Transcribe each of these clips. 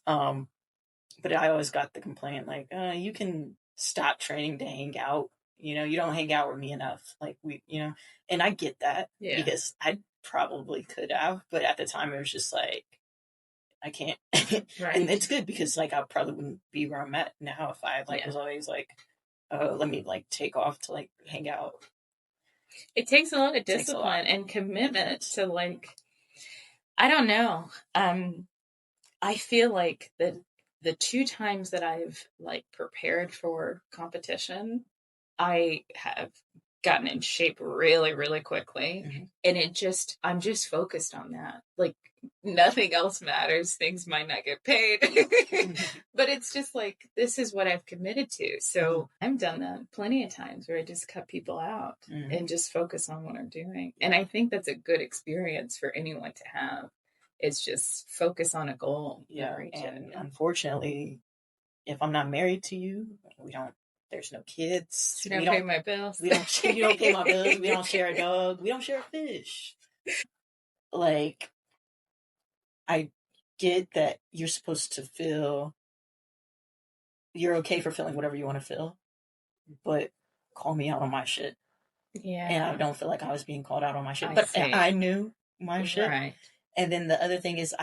But I always got the complaint like, you can stop training to hang out. You don't hang out with me enough. Like and I get that because I probably could have, but at the time it was just like, I can't. Right. And it's good because like I probably wouldn't be where I'm at now if I was always like, let me like take off to like hang out. It takes a lot of discipline and commitment to like, I don't know. I feel like the 2 times that I've like prepared for competition, I have gotten in shape really, really quickly. Mhm. And I'm just focused on that. Like nothing else matters. Things might not get paid, but it's just like, this is what I've committed to. So I've done that plenty of times where I just cut people out and just focus on what I'm doing. And I think that's a good experience for anyone to have. It's just focus on a goal. Yeah. And unfortunately, if I'm not married to you, there's no kids. You don't pay my bills. You don't pay my bills. We don't share a dog. We don't share a fish. Like, I get that you're supposed to feel you're okay for feeling whatever you want to feel, but call me out on my shit. Yeah. And I don't feel like I was being called out on my shit, but I knew my shit. Right. And then the other thing is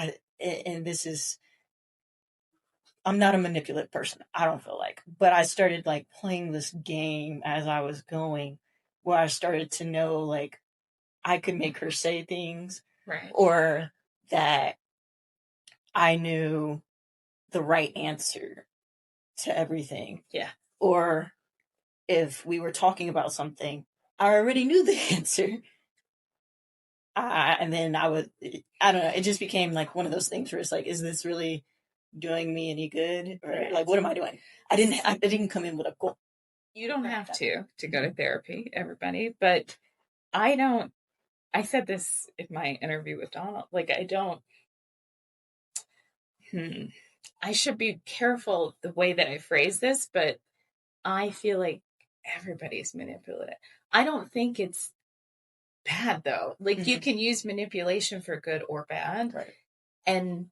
I'm not a manipulative person. I don't feel like, but I started like playing this game as I was going, where I started to know like I could make her say things, right, or that I knew the right answer to everything. Yeah. Or if we were talking about something, I already knew the answer. And then I don't know, it just became like one of those things where it's like, is this really doing me any good? Or right. Like, what am I doing? I didn't come in with a goal. You don't have to go to therapy, everybody, but I said this in my interview with Donald, like I should be careful the way that I phrase this, but I feel like everybody's manipulative. I don't think it's bad though. Like you can use manipulation for good or bad. Right. And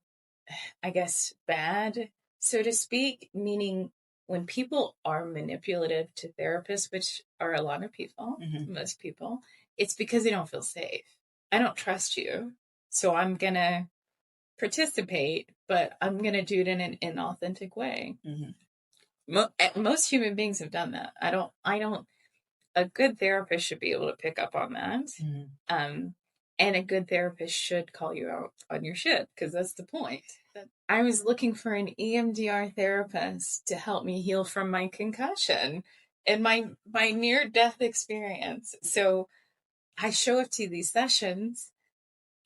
I guess bad, so to speak, meaning when people are manipulative to therapists, which are a lot of people, most people, it's because they don't feel safe. I don't trust you, so I'm going to participate, but I'm going to do it in an inauthentic way. Most human beings have done that. I don't, a good therapist should be able to pick up on that. And a good therapist should call you out on your shit, because that's the point. I was looking for an EMDR therapist to help me heal from my concussion and my near-death experience. So I show up to these sessions,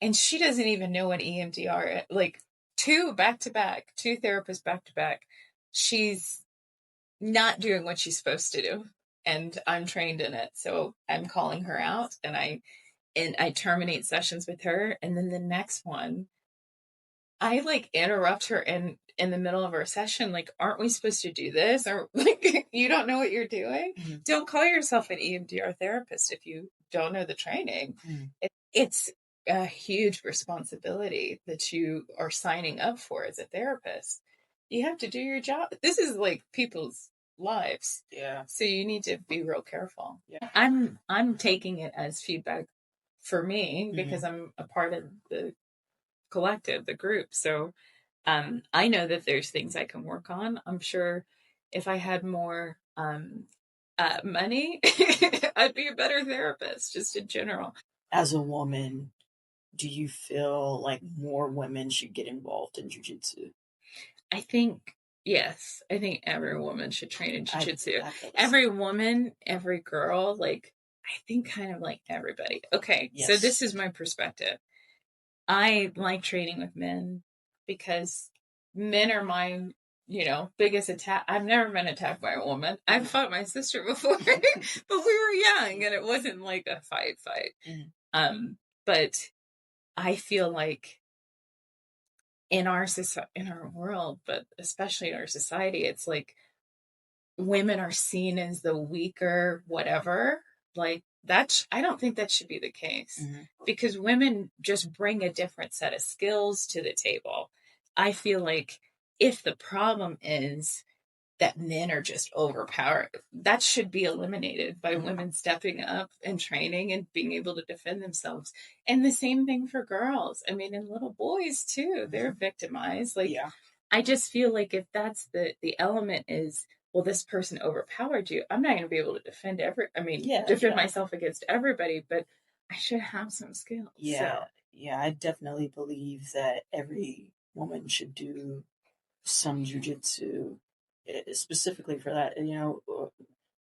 and she doesn't even know what EMDR is. Like 2 back-to-back, 2 therapists back-to-back. She's not doing what she's supposed to do, and I'm trained in it. So I'm calling her out, and I terminate sessions with her. And then the next one, I like interrupt her in the middle of our session. Like, aren't we supposed to do this? Or like, you don't know what you're doing. Don't call yourself an EMDR therapist if you don't know the training. It's a huge responsibility that you are signing up for as a therapist. You have to do your job. This is like people's lives. Yeah. So you need to be real careful. Yeah. I'm taking it as feedback for me because I'm a part of the collective, the group. So I know that there's things I can work on. I'm sure if I had more money, I'd be a better therapist, just in general. As a woman, do you feel like more women should get involved in jiu-jitsu? I think, yes. I think every woman should train in jiu-jitsu. Every woman, every girl, like, I think kind of like everybody. Okay, yes. So this is my perspective. I like training with men because men are my, biggest attack. I've never been attacked by a woman. I've fought my sister before, but we were young and it wasn't like a fight. But I feel like in our world, but especially in our society, it's like women are seen as the weaker whatever. Like I don't think that should be the case, because women just bring a different set of skills to the table. I feel like if the problem is that men are just overpowered, that should be eliminated by women stepping up and training and being able to defend themselves. And the same thing for girls. I mean, and little boys too, they're victimized. Like, I just feel like if that's the element is, well, this person overpowered you, I'm not going to be able to defend defend myself against everybody, but I should have some skills. Yeah. I definitely believe that every woman should do some jujitsu specifically for that. You know,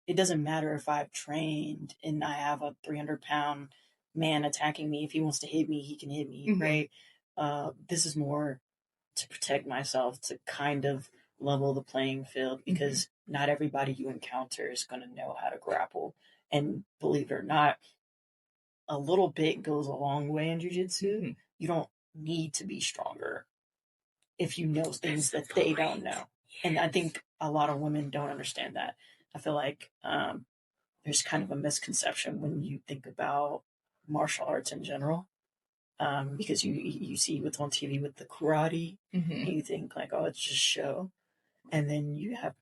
it doesn't matter if I've trained and I have a 300-pound man attacking me. If he wants to hit me, he can hit me, right? This is more to protect myself, to kind of level the playing field, because not everybody you encounter is going to know how to grapple. And believe it or not, a little bit goes a long way in jujitsu. You don't need to be stronger if you know things that they don't know. And I think a lot of women don't understand that. I feel like there's kind of a misconception when you think about martial arts in general, because you see what's on TV with the karate, and you think like, oh, it's just show. And then you have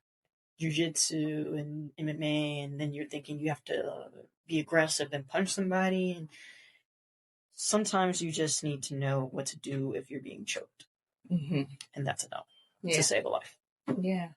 jiu-jitsu and MMA, and then you're thinking you have to be aggressive and punch somebody. And sometimes you just need to know what to do if you're being choked. And that's enough to save a life. Yeah.